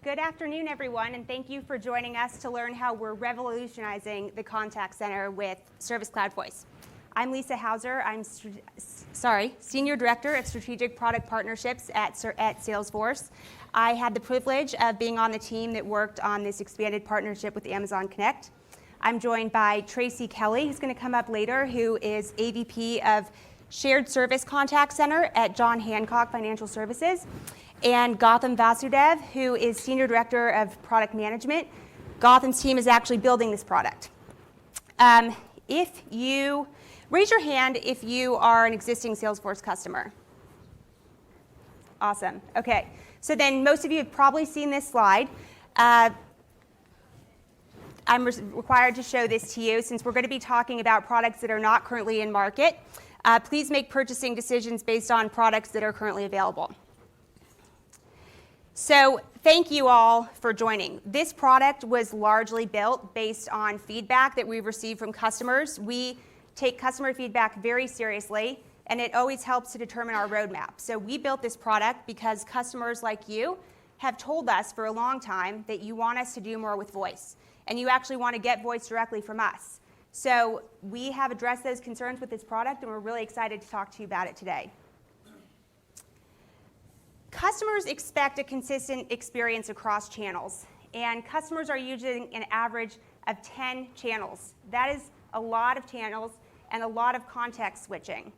Good afternoon, everyone, and thank you for joining us to learn how we're revolutionizing the contact center with Service Cloud Voice. I'm Lisa Hauser. I'm Senior Director of Strategic Product Partnerships at Salesforce. I had the privilege of being on the team that worked on this expanded partnership with Amazon Connect. I'm joined by Tracy Kelly, who's going to come up later, who is AVP of Shared Service Contact Center at John Hancock Financial Services, and Gautam Vasudev, who is Senior Director of Product Management. Gautam's team is actually building this product. Raise your hand if you are an existing Salesforce customer. Awesome. Okay. So then most of you have probably seen this slide. I'm required to show this to you since we're going to be talking about products that are not currently in market. Please make purchasing decisions based on products that are currently available. So thank you all for joining. This product was largely built based on feedback that we've received from customers. We take customer feedback very seriously, and it always helps to determine our roadmap. So we built this product because customers like you have told us for a long time that you want us to do more with voice, and you actually want to get voice directly from us. So we have addressed those concerns with this product, and we're really excited to talk to you about it today. Customers expect a consistent experience across channels, and customers are using an average of 10 channels. That is a lot of channels and a lot of context switching.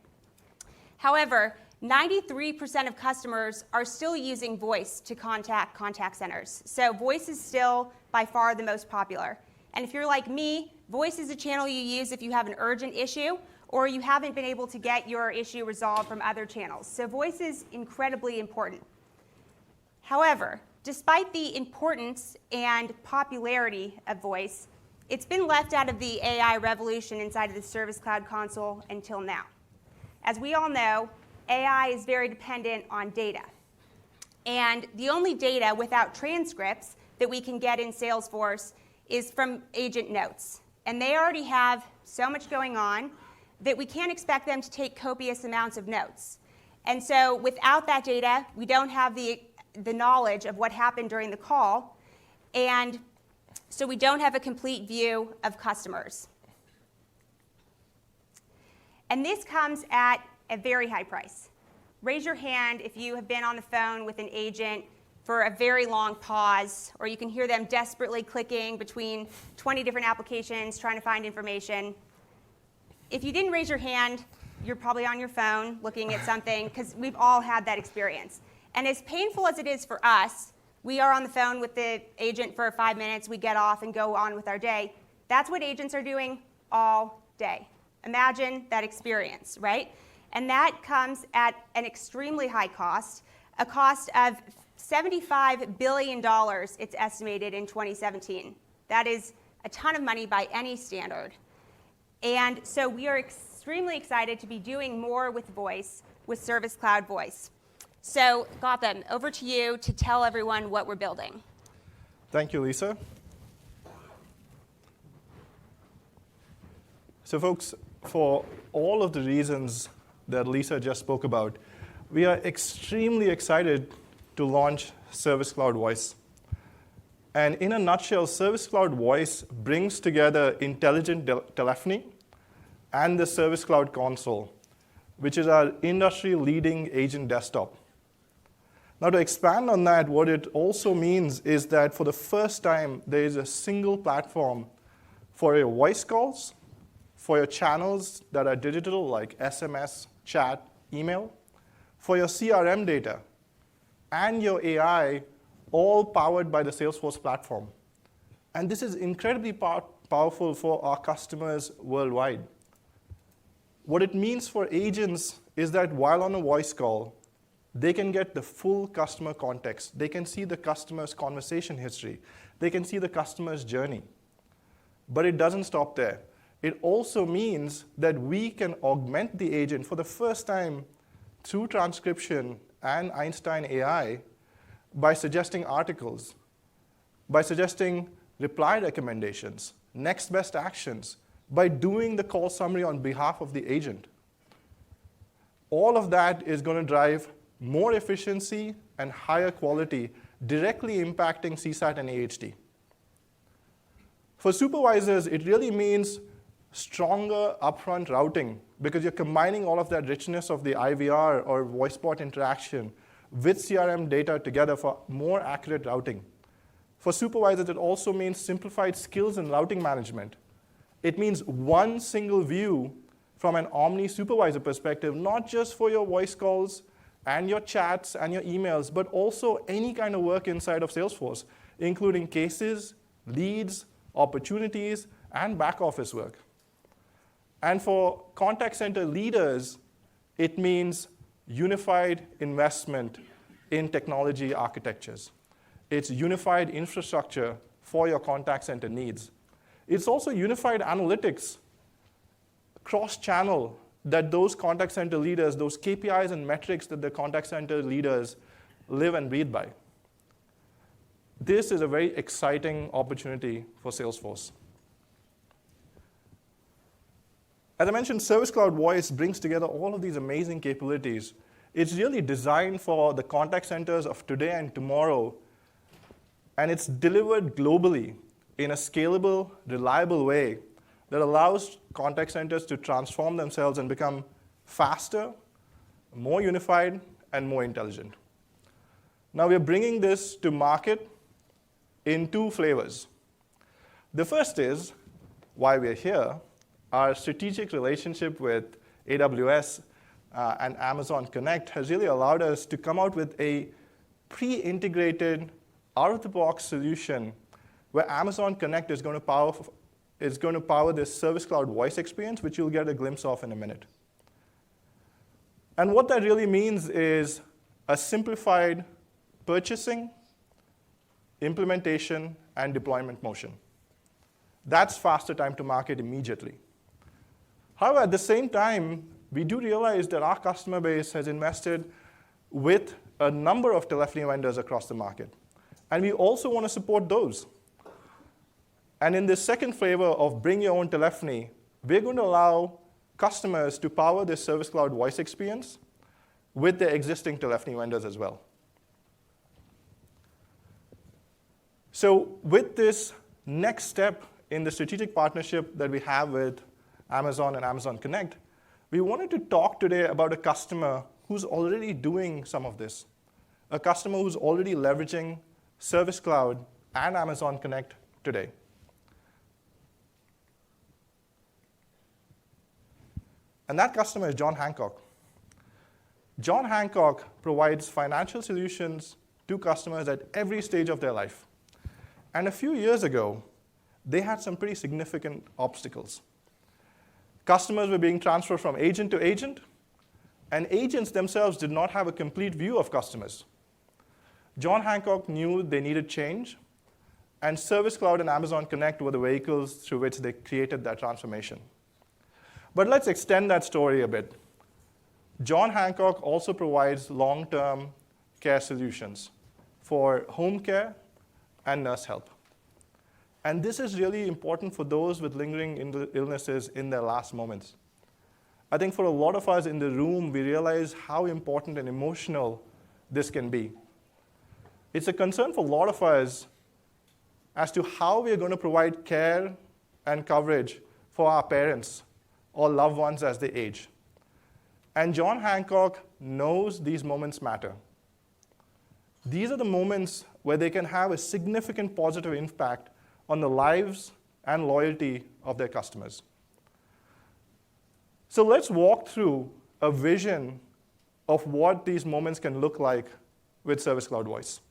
However, 93% of customers are still using voice to contact centers. So voice is still by far the most popular. And if you're like me, voice is a channel you use if you have an urgent issue or you haven't been able to get your issue resolved from other channels. So voice is incredibly important. However, despite the importance and popularity of voice, it's been left out of the AI revolution inside of the Service Cloud console until now. As we all know, AI is very dependent on data. And the only data without transcripts that we can get in Salesforce is from agent notes. And they already have so much going on that we can't expect them to take copious amounts of notes. And so without that data, we don't have the knowledge of what happened during the call, and so we don't have a complete view of customers. And this comes at a very high price. Raise your hand if you have been on the phone with an agent for a very long pause, or you can hear them desperately clicking between 20 different applications trying to find information. If you didn't raise your hand, you're probably on your phone looking at something, because we've all had that experience. And as painful as it is for us, we are on the phone with the agent for 5 minutes, we get off and go on with our day. That's what agents are doing all day. Imagine that experience, right? And that comes at an extremely high cost, a cost of $75 billion, it's estimated in 2017. That is a ton of money by any standard. And so we are extremely excited to be doing more with voice, with Service Cloud Voice. So, Gautam, over to you to tell everyone what we're building. Thank you, Lisa. So, folks, for all of the reasons that Lisa just spoke about, we are extremely excited to launch Service Cloud Voice. And in a nutshell, Service Cloud Voice brings together intelligent telephony and the Service Cloud console, which is our industry-leading agent desktop. Now, to expand on that, what it also means is that for the first time, there is a single platform for your voice calls, for your channels that are digital, like SMS, chat, email, for your CRM data, and your AI, all powered by the Salesforce platform. And this is incredibly powerful for our customers worldwide. What it means for agents is that while on a voice call, they can get the full customer context. They can see the customer's conversation history. They can see the customer's journey. But it doesn't stop there. It also means that we can augment the agent for the first time through transcription and Einstein AI by suggesting articles, by suggesting reply recommendations, next best actions, by doing the call summary on behalf of the agent. All of that is going to drive more efficiency and higher quality directly impacting CSAT and AHT. For supervisors, it really means stronger upfront routing because you're combining all of that richness of the IVR or voice bot interaction with CRM data together for more accurate routing. For supervisors, it also means simplified skills and routing management. It means one single view from an Omni supervisor perspective, not just for your voice calls and your chats and your emails, but also any kind of work inside of Salesforce, including cases, leads, opportunities, and back office work. And for contact center leaders, it means unified investment in technology architectures. It's unified infrastructure for your contact center needs. It's also unified analytics, cross-channel, that those contact center leaders, those KPIs and metrics that the contact center leaders live and breathe by. This is a very exciting opportunity for Salesforce. As I mentioned, Service Cloud Voice brings together all of these amazing capabilities. It's really designed for the contact centers of today and tomorrow, and it's delivered globally in a scalable, reliable way that allows contact centers to transform themselves and become faster, more unified, and more intelligent. Now we're bringing this to market in two flavors. The first is why we're here. Our strategic relationship with AWS and Amazon Connect has really allowed us to come out with a pre-integrated, out-of-the-box solution where Amazon Connect is going to power this Service Cloud Voice experience, which you'll get a glimpse of in a minute. And what that really means is a simplified purchasing, implementation, and deployment motion. That's faster time to market immediately. However, at the same time, we do realize that our customer base has invested with a number of telephony vendors across the market. And we also want to support those. And in this second flavor of bring your own telephony, we're going to allow customers to power this Service Cloud Voice experience with their existing telephony vendors as well. So with this next step in the strategic partnership that we have with Amazon and Amazon Connect, we wanted to talk today about a customer who's already doing some of this, a customer who's already leveraging Service Cloud and Amazon Connect today. And that customer is John Hancock. John Hancock provides financial solutions to customers at every stage of their life. And a few years ago, they had some pretty significant obstacles. Customers were being transferred from agent to agent, and agents themselves did not have a complete view of customers. John Hancock knew they needed change, and Service Cloud and Amazon Connect were the vehicles through which they created that transformation. But let's extend that story a bit. John Hancock also provides long-term care solutions for home care and nurse help. And this is really important for those with lingering illnesses in their last moments. I think for a lot of us in the room, we realize how important and emotional this can be. It's a concern for a lot of us as to how we are going to provide care and coverage for our parents or loved ones as they age. And John Hancock knows these moments matter. These are the moments where they can have a significant positive impact on the lives and loyalty of their customers. So let's walk through a vision of what these moments can look like with Service Cloud Voice.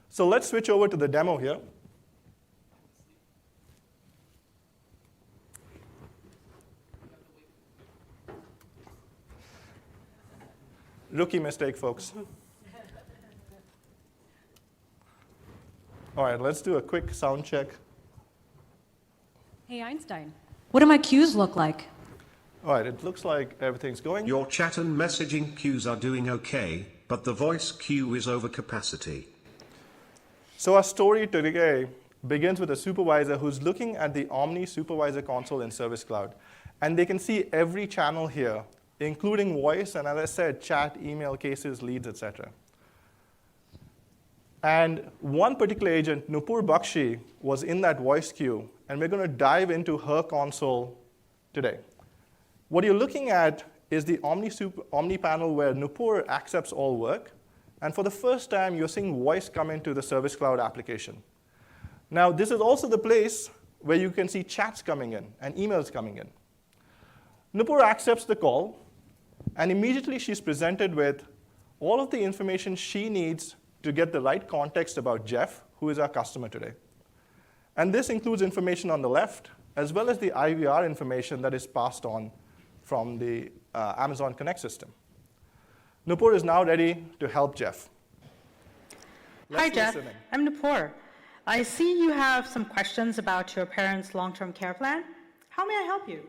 So let's switch over to the demo here. Rookie mistake, folks. All right, let's do a quick sound check. Hey, Einstein, what do my queues look like? All right, it looks like everything's going. Your chat and messaging queues are doing okay, but the voice queue is over capacity. So our story today begins with a supervisor who's looking at the Omni Supervisor console in Service Cloud. And they can see every channel here, including voice, and as I said, chat, email, cases, leads, etc. And one particular agent, Nupur Bakshi, was in that voice queue, and we're going to dive into her console today. What you're looking at is the Omni panel where Nupur accepts all work, and for the first time, you're seeing voice come into the Service Cloud application. Now, this is also the place where you can see chats coming in and emails coming in. Nupur accepts the call, and immediately she's presented with all of the information she needs to get the right context about Jeff, who is our customer today. And this includes information on the left, as well as the IVR information that is passed on from the Amazon Connect system. Nupur is now ready to help Jeff. Hi, Let's Jeff. listen in. I'm Nupur. I see you have some questions about your parents' long-term care plan. How may I help you?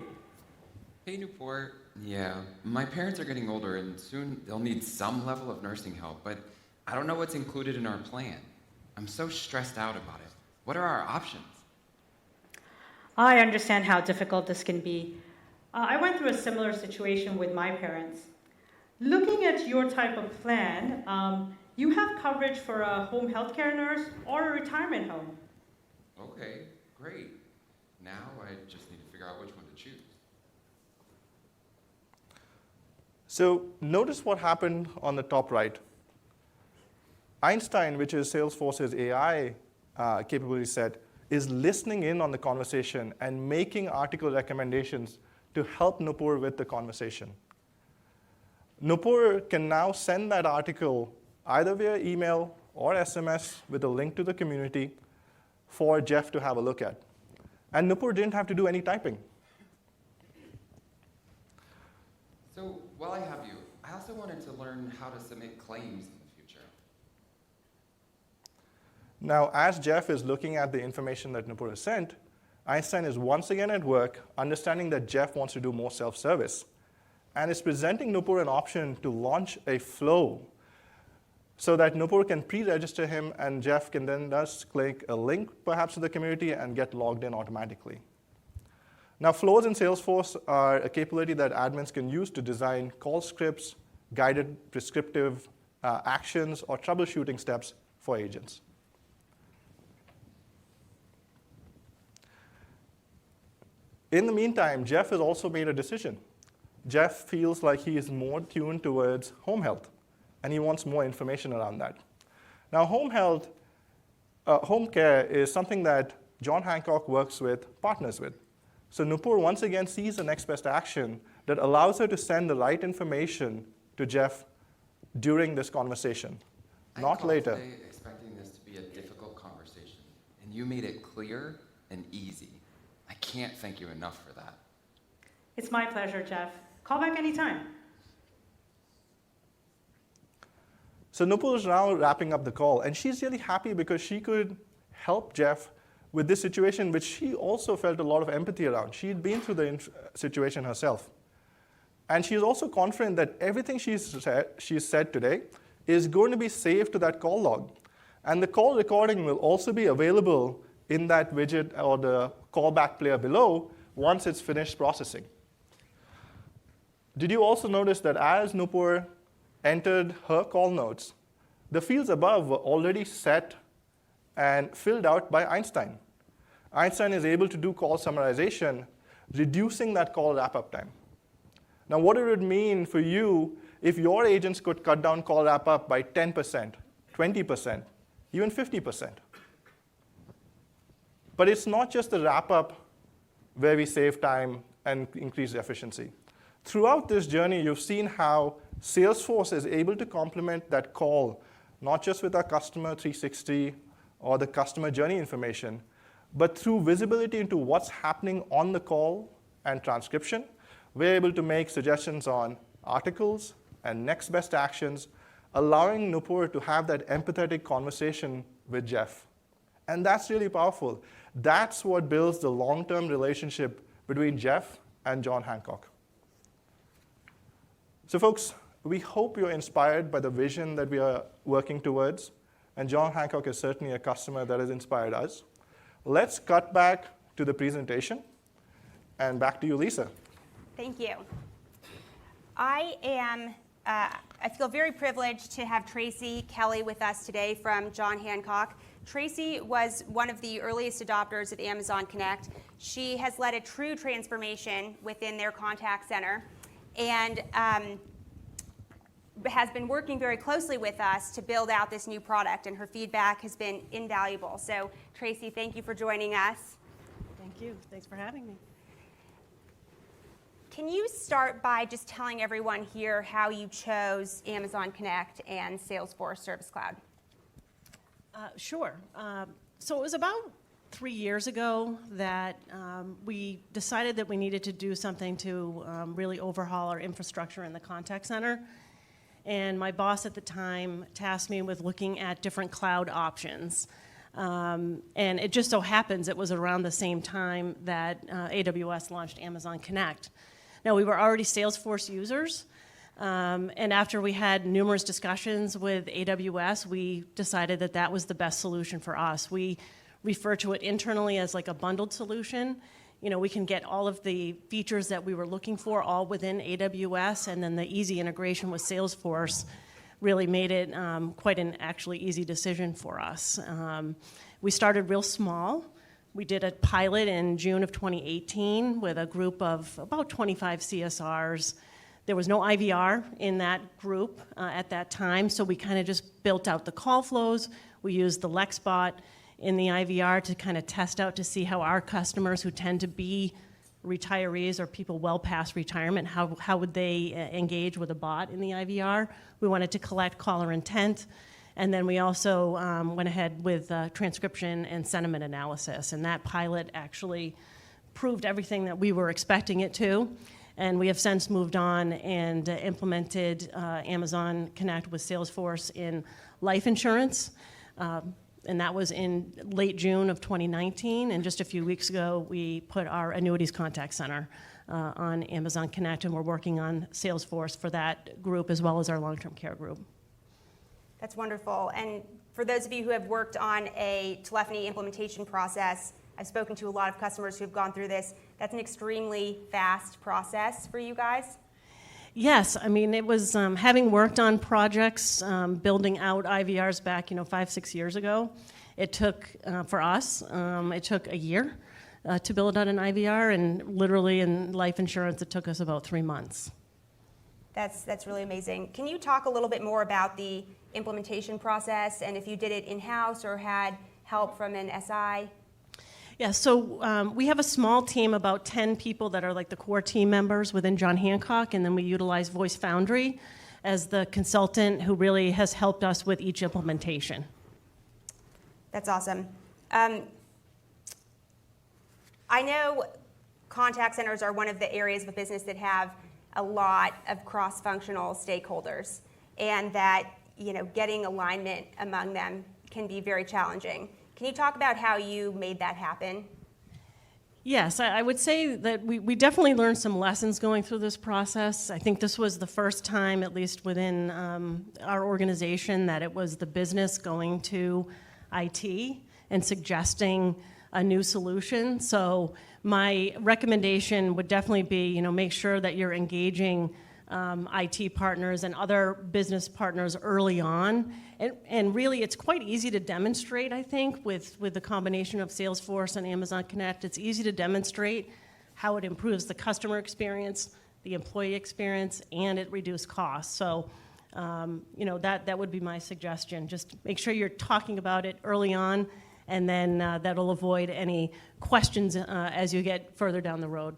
Hey, Nupur. Yeah, my parents are getting older, and soon they'll need some level of nursing help, but I don't know what's included in our plan. I'm so stressed out about it. What are our options? I understand how difficult this can be. I went through a similar situation with my parents. Looking at your type of plan, you have coverage for a home healthcare nurse or a retirement home. Okay, great. Now I just need to figure out which one to choose. So notice what happened on the top right. Einstein, which is Salesforce's AI capability set, is listening in on the conversation and making article recommendations to help Nupur with the conversation. Nupur can now send that article either via email or SMS with a link to the community for Jeff to have a look at. And Nupur didn't have to do any typing. So while I have you, I also wanted to learn how to submit claims in the future. Now, as Jeff is looking at the information that Nupur has sent, Einstein is once again at work, understanding that Jeff wants to do more self-service, and is presenting Nupur an option to launch a flow so that Nupur can pre-register him, and Jeff can then just click a link perhaps to the community and get logged in automatically. Now, flows in Salesforce are a capability that admins can use to design call scripts, guided prescriptive actions, or troubleshooting steps for agents. In the meantime, Jeff has also made a decision. Jeff feels like he is more tuned towards home health, and he wants more information around that. Now, home care is something that John Hancock works with, partners with. So Nupur once again sees the next best action that allows her to send the right information to Jeff during this conversation, not later. I called today expecting this to be a difficult conversation, and you made it clear and easy. I can't thank you enough for that. It's my pleasure, Jeff. Call back anytime. So Nupur is now wrapping up the call, and she's really happy because she could help Jeff with this situation, which she also felt a lot of empathy around. She'd been through the situation herself. And she's also confident that everything she's said today is going to be saved to that call log. And the call recording will also be available in that widget or the callback player below once it's finished processing. Did you also notice that as Nupur entered her call notes, the fields above were already set and filled out by Einstein? Einstein is able to do call summarization, reducing that call wrap-up time. Now, what it would mean for you if your agents could cut down call wrap-up by 10%, 20%, even 50%. But it's not just the wrap-up where we save time and increase efficiency. Throughout this journey, you've seen how Salesforce is able to complement that call, not just with our customer 360 or the customer journey information, but through visibility into what's happening on the call and transcription. We're able to make suggestions on articles and next best actions, allowing Nupur to have that empathetic conversation with Jeff. And that's really powerful. That's what builds the long-term relationship between Jeff and John Hancock. So folks, we hope you're inspired by the vision that we are working towards. And John Hancock is certainly a customer that has inspired us. Let's cut back to the presentation. And back to you, Lisa. Thank you. I am I feel very privileged to have Tracy Kelly with us today from John Hancock. Tracy was one of the earliest adopters of Amazon Connect. She has led a true transformation within their contact center and has been working very closely with us to build out this new product, and her feedback has been invaluable. So, Tracy, thank you for joining us. Thank you. Thanks for having me. Can you start by just telling everyone here how you chose Amazon Connect and Salesforce Service Cloud? Sure. So it was about 3 years ago that we decided that we needed to do something to really overhaul our infrastructure in the contact center. And my boss at the time tasked me with looking at different cloud options. And it just so happens it was around the same time that AWS launched Amazon Connect. Now, we were already Salesforce users, and after we had numerous discussions with AWS, we decided that that was the best solution for us. We refer to it internally as like a bundled solution. You know, we can get all of the features that we were looking for all within AWS, and then the easy integration with Salesforce really made it quite an actually easy decision for us. We started real small. We did a pilot in June of 2018 with a group of about 25 CSRs. There was no IVR in that group at that time, so we kind of just built out the call flows. We used the Lexbot in the IVR to kind of test out to see how our customers who tend to be retirees or people well past retirement, how would they engage with a bot in the IVR. We wanted to collect caller intent. And then we also went ahead with transcription and sentiment analysis. And that pilot actually proved everything that we were expecting it to. And we have since moved on and implemented Amazon Connect with Salesforce in life insurance. And that was in late June of 2019. And just a few weeks ago, we put our annuities contact center on Amazon Connect. And we're working on Salesforce for that group as well as our long-term care group. That's wonderful. And for those of you who have worked on a telephony implementation process, I've spoken to a lot of customers who have gone through this. That's an extremely fast process for you guys. Yes, I mean, it was having worked on projects, building out IVRs back, 5-6 years ago. It took, for us, it took a year to build out an IVR, and literally in life insurance, it took us about 3 months. That's really amazing. Can you talk a little bit more about the implementation process and if you did it in-house or had help from an SI? Yeah, so we have a small team, about 10 people that are like the core team members within John Hancock, and then we utilize Voice Foundry as the consultant who really has helped us with each implementation. That's awesome. I know contact centers are one of the areas of a business that have a lot of cross-functional stakeholders, and that getting alignment among them can be very challenging. Can you talk about how you made that happen? Yes, I would say that we definitely learned some lessons going through this process. I think this was the first time, at least within our organization, that it was the business going to IT and suggesting a new solution. So my recommendation would definitely be, make sure that you're engaging IT partners and other business partners early on. And really, it's quite easy to demonstrate, I think, with the combination of Salesforce and Amazon Connect. It's easy to demonstrate how it improves the customer experience, the employee experience, and it reduces costs. So, that would be my suggestion. Just make sure you're talking about it early on, and then that'll avoid any questions as you get further down the road.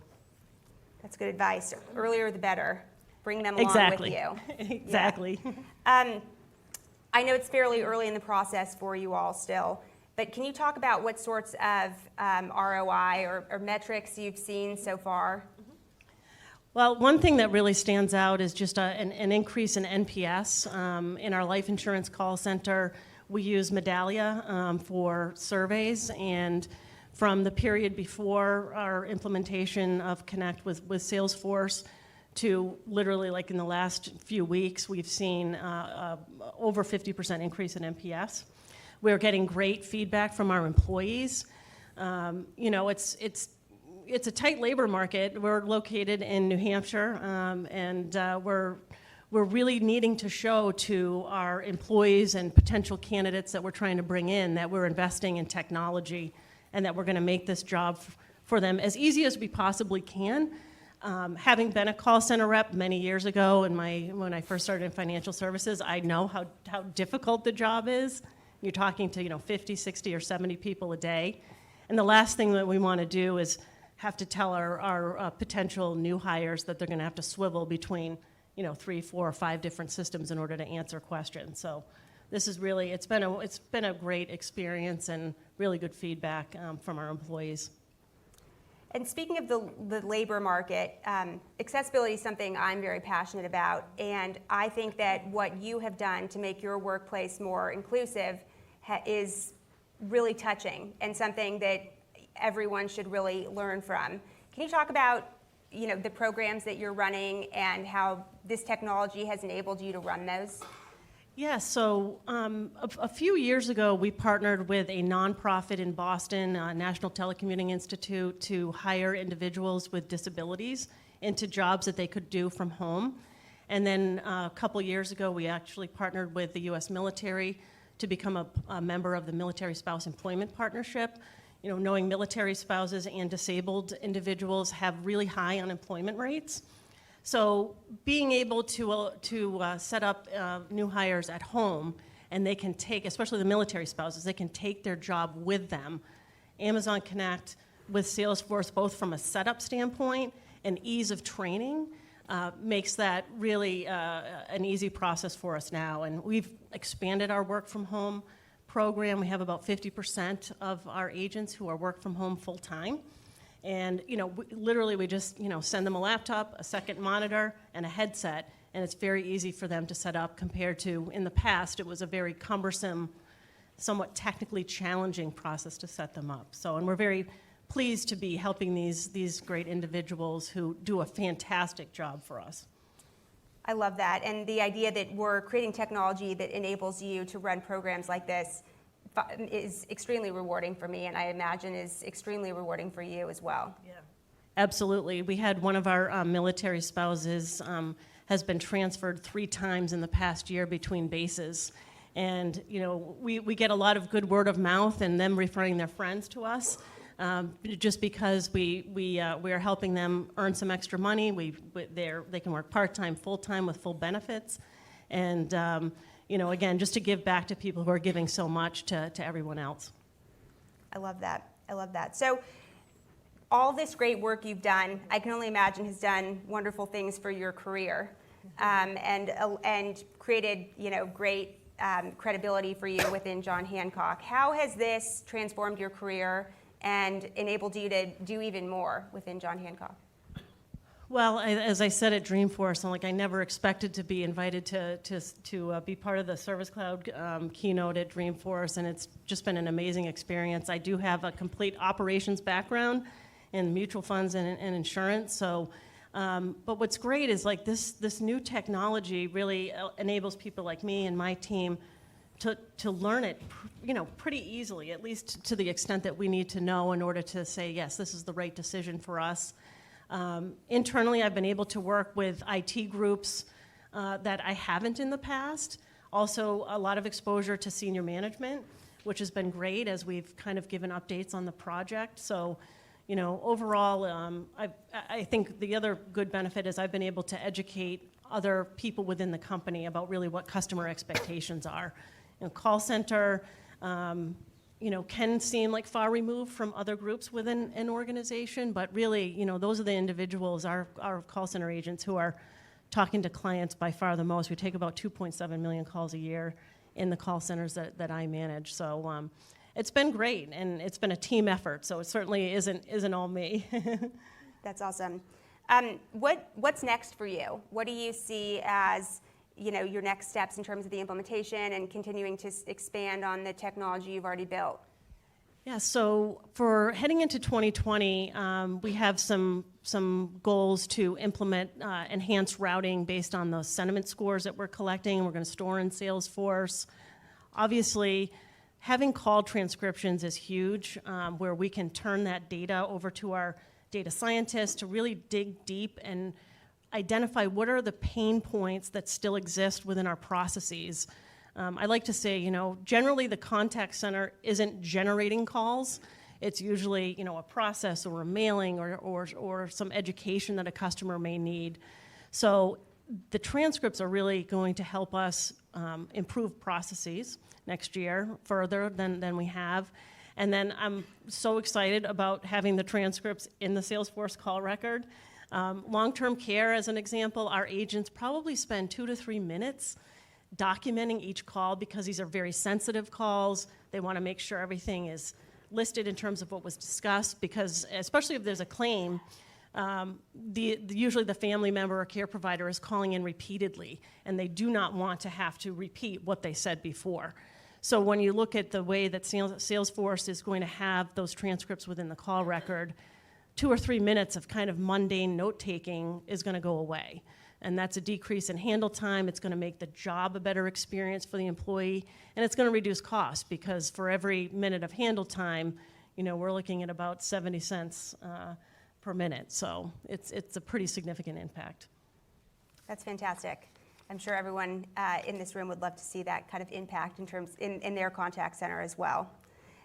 That's good advice. Earlier the better. Bring them along Exactly. with you. Exactly. Yeah. I know it's fairly early in the process for you all still, but can you talk about what sorts of ROI or metrics you've seen so far? Well, one thing that really stands out is just an increase in NPS. In our life insurance call center, we use Medallia for surveys, and from the period before our implementation of Connect with Salesforce to literally like in the last few weeks, we've seen over 50% increase in NPS. We're getting great feedback from our employees. It's a tight labor market. We're located in New Hampshire, and we're really needing to show to our employees and potential candidates that we're trying to bring in that we're investing in technology and that we're going to make this job for them as easy as we possibly can. Having been a call center rep many years ago when I first started in financial services, I know how difficult the job is. You're talking to 50, 60, or 70 people a day. And the last thing that we want to do is have to tell our potential new hires that they're going to have to swivel between 3, 4, or 5 different systems in order to answer questions. So this is really, it's been a great experience and really good feedback from our employees. And speaking of the labor market, accessibility is something I'm very passionate about, and I think that what you have done to make your workplace more inclusive is really touching and something that everyone should really learn from. Can you talk about the programs that you're running and how this technology has enabled you to run those? Yeah, so a few years ago, we partnered with a nonprofit in Boston, National Telecommuting Institute, to hire individuals with disabilities into jobs that they could do from home. And then a couple years ago, we actually partnered with the U.S. military to become a member of the Military Spouse Employment Partnership. Knowing military spouses and disabled individuals have really high unemployment rates. So being able to set up new hires at home, and they can take, especially the military spouses, they can take their job with them. Amazon Connect with Salesforce, both from a setup standpoint and ease of training, makes that really an easy process for us now. And we've expanded our work from home program. We have about 50% of our agents who are work from home full time. And literally we just send them a laptop, a second monitor, and a headset, and it's very easy for them to set up compared to in the past it was a very cumbersome, somewhat technically challenging process to set them up. So, and we're very pleased to be helping these great individuals who do a fantastic job for us. I love that, and the idea that we're creating technology that enables you to run programs like this is extremely rewarding for me, and I imagine is extremely rewarding for you as well. Yeah, absolutely. We had one of our military spouses has been transferred 3 times in the past year between bases, and we get a lot of good word of mouth and them referring their friends to us, just because we are helping them earn some extra money. They can work part-time, full-time with full benefits, and again, just to give back to people who are giving so much to everyone else. I love that. I love that. So all this great work you've done, I can only imagine has done wonderful things for your career, and created great credibility for you within John Hancock. How has this transformed your career and enabled you to do even more within John Hancock? Well, as I said at Dreamforce, I never expected to be invited to be part of the Service Cloud keynote at Dreamforce, and it's just been an amazing experience. I do have a complete operations background in mutual funds and insurance, so but what's great is this new technology really enables people like me and my team to learn it, pretty easily, at least to the extent that we need to know in order to say, yes, this is the right decision for us. Internally, I've been able to work with IT groups that I haven't in the past. Also, a lot of exposure to senior management, which has been great as we've kind of given updates on the project. So, overall, I think the other good benefit is I've been able to educate other people within the company about really what customer expectations are. Call center, can seem like far removed from other groups within an organization, but really, those are the individuals, our call center agents, who are talking to clients by far the most. We take about 2.7 million calls a year in the call centers that I manage. So it's been great, and it's been a team effort, so it certainly isn't all me. That's awesome. What's next for you? What do you see as your next steps in terms of the implementation and continuing to expand on the technology you've already built? Yeah, so for heading into 2020, we have some goals to implement enhanced routing based on the sentiment scores that we're collecting. We're going to store in Salesforce. Obviously, having call transcriptions is huge, where we can turn that data over to our data scientists to really dig deep and identify what are the pain points that still exist within our processes. I like to say, generally the contact center isn't generating calls. It's usually, a process or a mailing or some education that a customer may need. So the transcripts are really going to help us improve processes next year further than we have. And then I'm so excited about having the transcripts in the Salesforce call record. Long-term care, as an example, our agents probably spend 2 to 3 minutes documenting each call because these are very sensitive calls. They want to make sure everything is listed in terms of what was discussed, because especially if there's a claim, usually the family member or care provider is calling in repeatedly, and they do not want to have to repeat what they said before. So when you look at the way that Salesforce is going to have those transcripts within the call record, 2 or 3 minutes of kind of mundane note-taking is going to go away. And that's a decrease in handle time. It's going to make the job a better experience for the employee, and it's going to reduce costs, because for every minute of handle time, we're looking at about 70 cents per minute. So it's a pretty significant impact. That's fantastic. I'm sure everyone in this room would love to see that kind of impact in their contact center as well.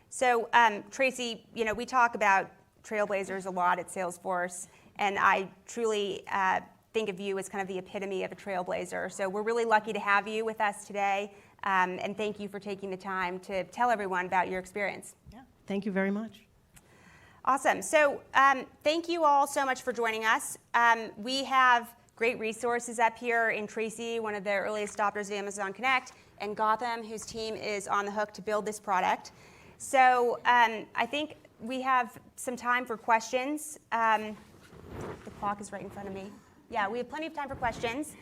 So Tracy, we talk about trailblazers a lot at Salesforce, and I truly think of you as kind of the epitome of a trailblazer. So we're really lucky to have you with us today, and thank you for taking the time to tell everyone about your experience. Yeah, thank you very much. Awesome. So thank you all so much for joining us. We have great resources up here in Tracy, one of the earliest adopters of Amazon Connect, and Gotham, whose team is on the hook to build this product. So I think we have some time for questions. The clock is right in front of me. Yeah, we have plenty of time for questions.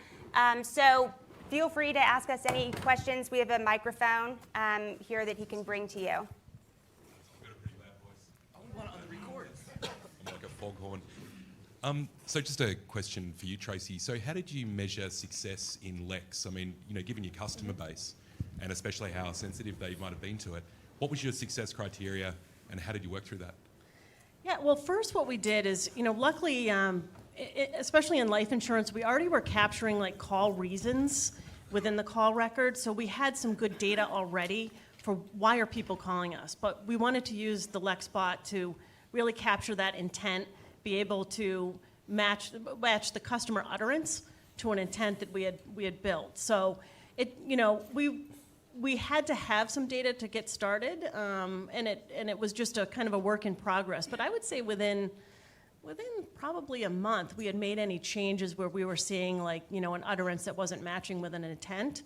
So feel free to ask us any questions. We have a microphone here that he can bring to you. I've got a pretty loud voice. I want it on the record. I'm like a foghorn. So just a question for you, Tracy. So how did you measure success in Lex? I mean, given your customer base, and especially how sensitive they might have been to it, what was your success criteria, and how did you work through that? Yeah, well, first what we did is, luckily, especially in life insurance, we already were capturing call reasons within the call record, so we had some good data already for why are people calling us. But we wanted to use the LexBot to really capture that intent, be able to match the customer utterance to an intent that we had built. So we had to have some data to get started, and it was just a kind of a work in progress. But I would say within probably a month, we had made any changes where we were seeing an utterance that wasn't matching with an intent.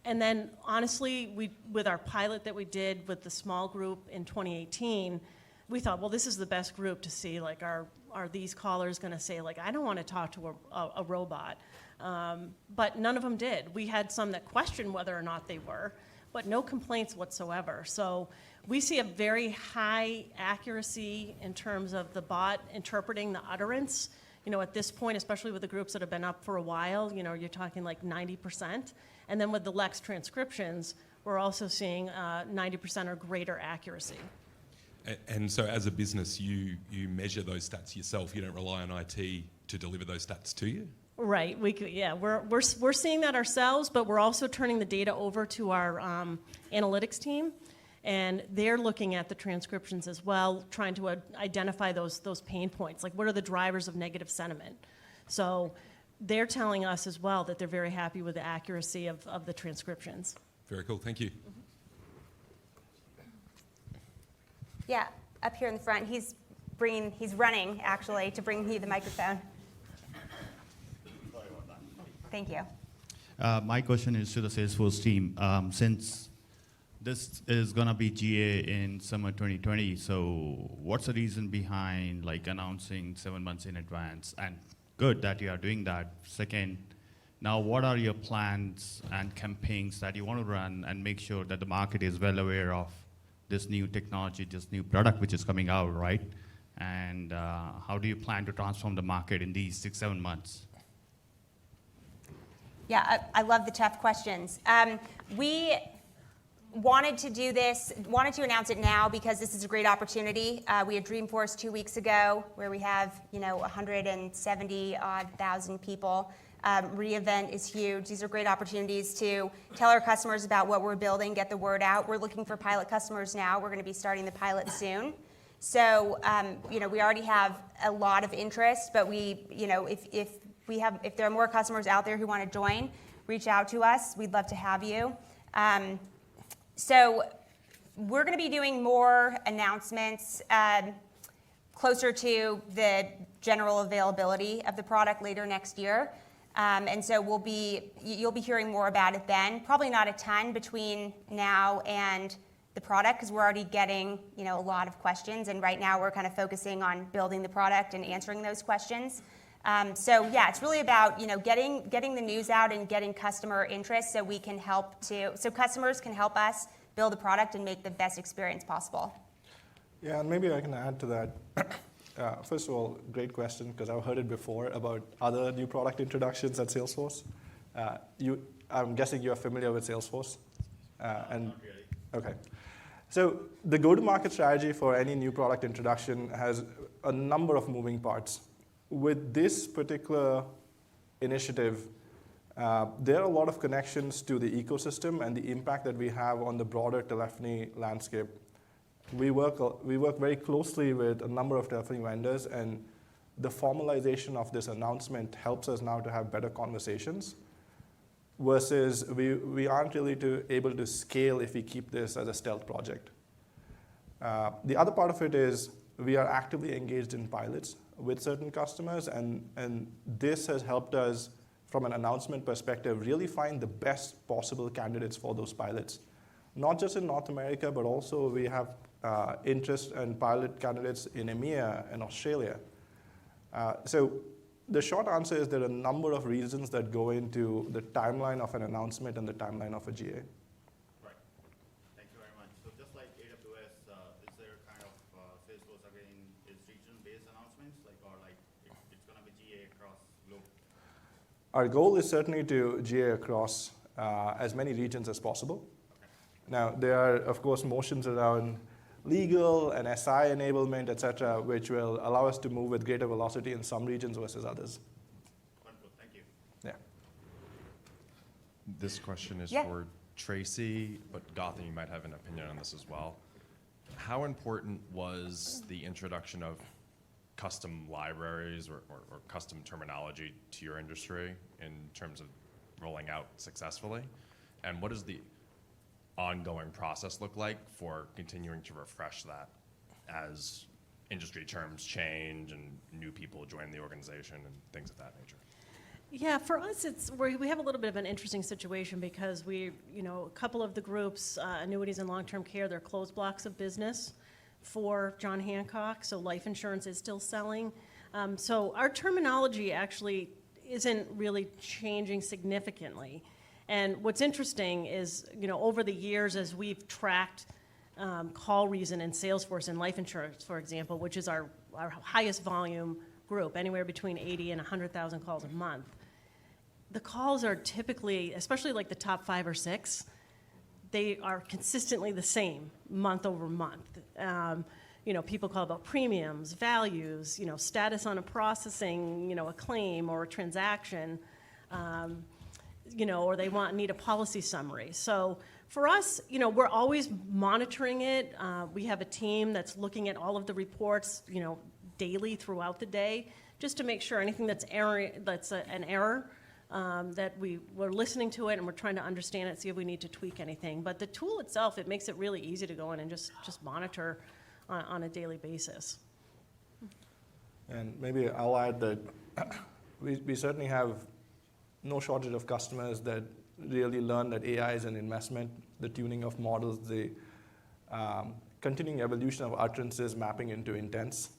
And then honestly, with our pilot that we did with the small group in 2018, we thought, well, this is the best group to see, are these callers going to say, I don't want to talk to a robot? But none of them did. We had some that questioned whether or not they were, but no complaints whatsoever. So we see a very high accuracy in terms of the bot interpreting the utterance. At this point, especially with the groups that have been up for a while, you're talking 90%. And then with the Lex transcriptions, we're also seeing 90% or greater accuracy. And so as a business, you measure those stats yourself. You don't rely on IT to deliver those stats to you? Right. We're seeing that ourselves, but we're also turning the data over to our analytics team, and they're looking at the transcriptions as well, trying to identify those pain points, what are the drivers of negative sentiment. So they're telling us as well that they're very happy with the accuracy of the transcriptions. Very cool. Thank you. Yeah, up here in the front. He's running, actually, to bring me the microphone. Thank you. My question is to the Salesforce team. Since this is going to be GA in summer 2020, so what's the reason behind announcing 7 months in advance? And good that you are doing that. Second, now what are your plans and campaigns that you want to run and make sure that the market is well aware of this new technology, this new product which is coming out, right? And how do you plan to transform the market in these 6-7 months? Yeah, I love the tough questions. wanted to announce it now because this is a great opportunity. We had Dreamforce 2 weeks ago where we have 170,000 people. re:Invent is huge. These are great opportunities to tell our customers about what we're building, get the word out. We're looking for pilot customers now. We're going to be starting the pilot soon. So, we already have a lot of interest, but if there are more customers out there who want to join, reach out to us. We'd love to have you. So we're going to be doing more announcements closer to the general availability of the product later next year. And so you'll be hearing more about it then. Probably not a ton between now and the product because we're already getting a lot of questions. And right now we're kind of focusing on building the product and answering those questions. So yeah, it's really about getting the news out and getting customer interest so customers can help us build the product and make the best experience possible. Yeah, and maybe I can add to that. First of all, great question because I've heard it before about other new product introductions at Salesforce. I'm guessing you're familiar with Salesforce. Not really. Okay. So the go-to-market strategy for any new product introduction has a number of moving parts. With this particular initiative, there are a lot of connections to the ecosystem and the impact that we have on the broader telephony landscape. We work very closely with a number of telephony vendors, and the formalization of this announcement helps us now to have better conversations versus we aren't really able to scale if we keep this as a stealth project. The other part of it is we are actively engaged in pilots with certain customers, and this has helped us, from an announcement perspective, really find the best possible candidates for those pilots. Not just in North America, but also we have interest and pilot candidates in EMEA and Australia. So the short answer is there are a number of reasons that go into the timeline of an announcement and the timeline of a GA. Right. Thank you very much. So just like AWS, is there kind of Salesforce again is region-based announcements, it's going to be GA across globe? Our goal is certainly to GA across as many regions as possible. Okay. Now, there are, of course, motions around legal and SI enablement, et cetera, which will allow us to move with greater velocity in some regions versus others. Wonderful. Thank you. Yeah. This question is for Tracy, but Gautam, you might have an opinion on this as well. How important was the introduction of custom libraries or custom terminology to your industry in terms of rolling out successfully? And what does the ongoing process look like for continuing to refresh that as industry terms change and new people join the organization and things of that nature? Yeah, for us, we have a little bit of an interesting situation because a couple of the groups, annuities and long-term care, they're closed blocks of business for John Hancock, so life insurance is still selling. So our terminology actually isn't really changing significantly. And what's interesting is, over the years as we've tracked call reason in Salesforce and life insurance, for example, which is our highest volume group, anywhere between 80 and 100,000 calls a month, the calls are typically, especially like the top 5 or 6, they are consistently the same month over month. People call about premiums, values, status on a processing, a claim or a transaction, or they need a policy summary. So for us, we're always monitoring it. We have a team that's looking at all of the reports, daily throughout the day, just to make sure anything that's an error, that we're listening to it and we're trying to understand it, see if we need to tweak anything. But the tool itself, it makes it really easy to go in and just monitor on a daily basis. And maybe I'll add that we certainly have no shortage of customers that really learn that AI is an investment, the tuning of models, the continuing evolution of utterances mapping into intents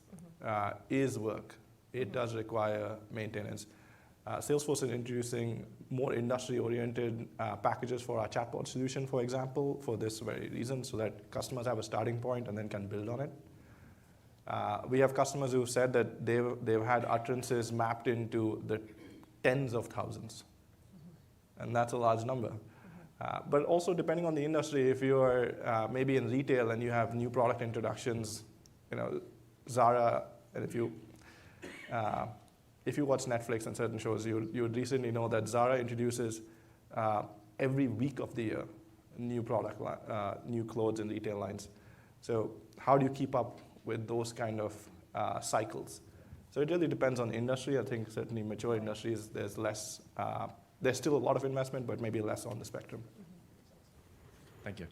is work. It does require maintenance. Salesforce is introducing more industry-oriented packages for our chatbot solution, for example, for this very reason, so that customers have a starting point and then can build on it. We have customers who've said that they've had utterances mapped into the tens of thousands, and that's a large number. But also depending on the industry, if you are maybe in retail and you have new product introductions, Zara, and if you watch Netflix and certain shows, you would recently know that Zara introduces every week of the year new product, new clothes and retail lines. So how do you keep up with those kind of cycles? So it really depends on industry. I think certainly mature industries, there's less, there's still a lot of investment, but maybe less on the spectrum. Thank you.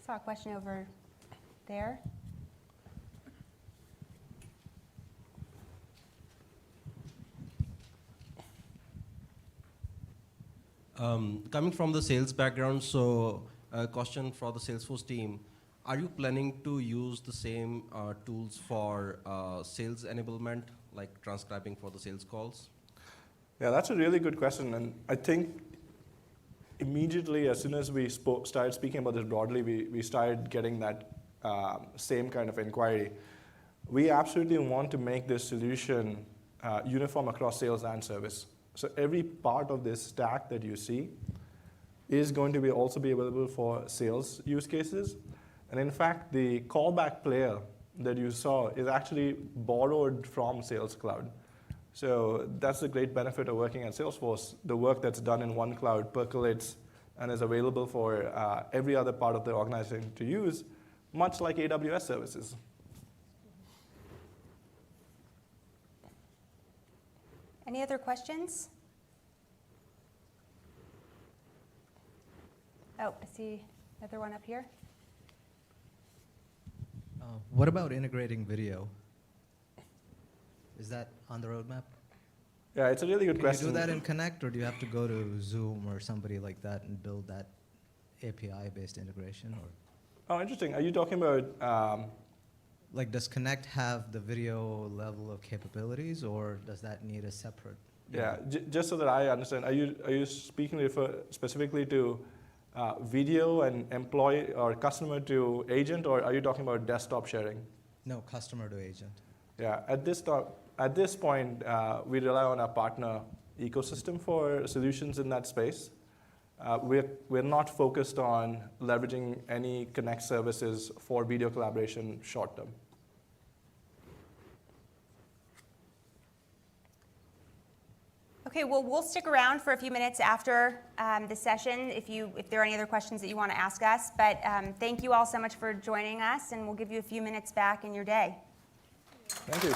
Saw a question over there. Coming from the sales background, so a question for the Salesforce team. Are you planning to use the same tools for sales enablement, like transcribing for the sales calls? Yeah, that's a really good question. And I think immediately as soon as we started speaking about this broadly, we started getting that same kind of inquiry. We absolutely want to make this solution uniform across sales and service. So every part of this stack that you see is going to also be available for sales use cases. And in fact, the callback player that you saw is actually borrowed from Sales Cloud. So that's the great benefit of working at Salesforce. The work that's done in one cloud percolates and is available for every other part of the organization to use, much like AWS services. Any other questions? Oh, I see another one up here. What about integrating video? Is that on the roadmap? Yeah, it's a really good question. Can you do that in Connect, or do you have to go to Zoom or somebody like that and build that API-based integration? Or? Oh, interesting. Are you talking about... Like, does Connect have the video level of capabilities, or does that need a separate? Yeah, just so that I understand, are you speaking specifically to video and employee or customer to agent, or are you talking about desktop sharing? No, customer to agent. Yeah, at this point, we rely on our partner ecosystem for solutions in that space. We're not focused on leveraging any Connect services for video collaboration short term. Okay, well, we'll stick around for a few minutes after the session if there are any other questions that you want to ask us. But thank you all so much for joining us, and we'll give you a few minutes back in your day. Thank you.